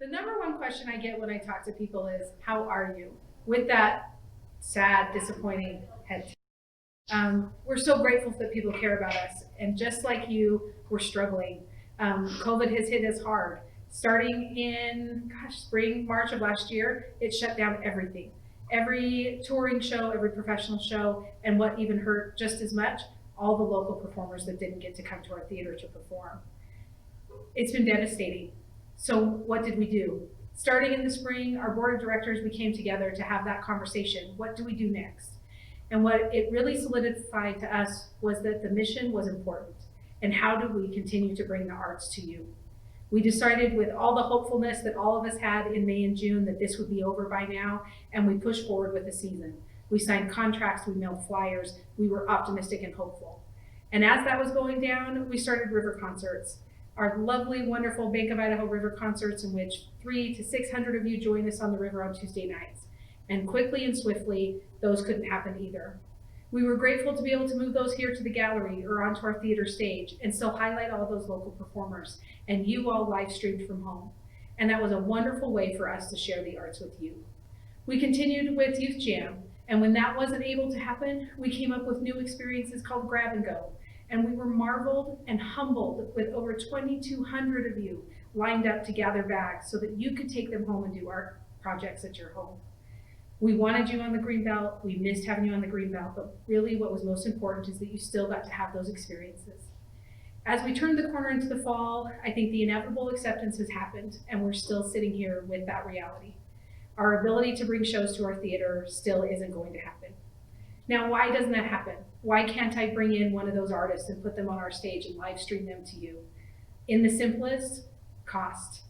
The number one question I get when I talk to people is, how are you? With that sad, disappointing head. We're so grateful that people care about us. And just like you, we're struggling. COVID has hit us hard. Starting in, spring, March of last year, it shut down everything. Every touring show, every professional show, and what even hurt just as much, all the local performers that didn't get to come to our theater to perform. It's been devastating. So what did we do? Starting in the spring, our board of directors, we came together to have that conversation. What do we do next? And what it really solidified to us was that the mission was important. And how do we continue to bring the arts to you? We decided, with all the hopefulness that all of us had in May and June, that this would be over by now, and we pushed forward with the season. We signed contracts, we mailed flyers, we were optimistic and hopeful. And as that was going down, we started river concerts. Our lovely, wonderful Bank of Idaho river concerts, in which 300 to 600 of you join us on the river on Tuesday nights. And quickly and swiftly, those couldn't happen either. We were grateful to be able to move those here to the gallery or onto our theater stage and still highlight all those local performers, and you all live streamed from home. And that was a wonderful way for us to share the arts with you. We continued with Youth Jam, and when that wasn't able to happen, we came up with new experiences called Grab and Go. And we were marveled and humbled with over 2,200 of you lined up to gather bags so that you could take them home and do art projects at your home. We wanted you on the Greenbelt, we missed having you on the Greenbelt, but really what was most important is that you still got to have those experiences. As we turned the corner into the fall, I think the inevitable acceptance has happened, and we're still sitting here with that reality. Our ability to bring shows to our theater still isn't going to happen. Now, why doesn't that happen? Why can't I bring in one of those artists and put them on our stage and live stream them to you? In the simplest, cost.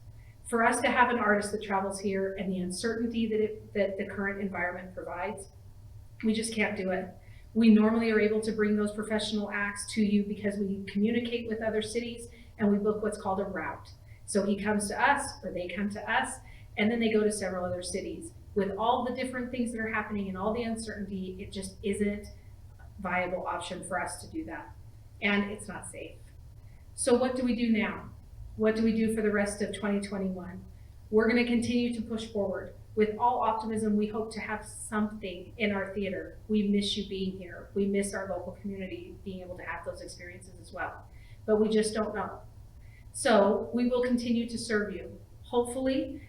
For us to have an artist that travels here and the uncertainty that the current environment provides, we just can't do it. We normally are able to bring those professional acts to you because we communicate with other cities and we book what's called a route. So he comes to us or they come to us and then they go to several other cities. With all the different things that are happening and all the uncertainty, it just isn't a viable option for us to do that. And it's not safe. So what do we do now? What do we do for the rest of 2021? We're going to continue to push forward. With all optimism, we hope to have something in our theater. We miss you being here. We miss our local community being able to have those experiences as well. But we just don't know. So we will continue to serve you. Hopefully,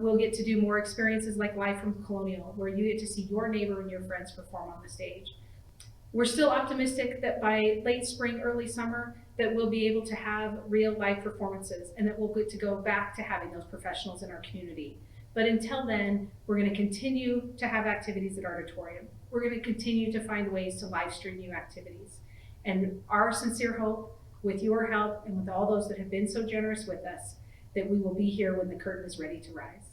we'll get to do more experiences like Live from Colonial, where you get to see your neighbor and your friends perform on the stage. We're still optimistic that by late spring, early summer, that we'll be able to have real live performances and that we'll get to go back to having those professionals in our community. But until then, we're going to continue to have activities at Auditorium. We're going to continue to find ways to live stream new activities. And our sincere hope, with your help and with all those that have been so generous with us, that we will be here when the curtain is ready to rise.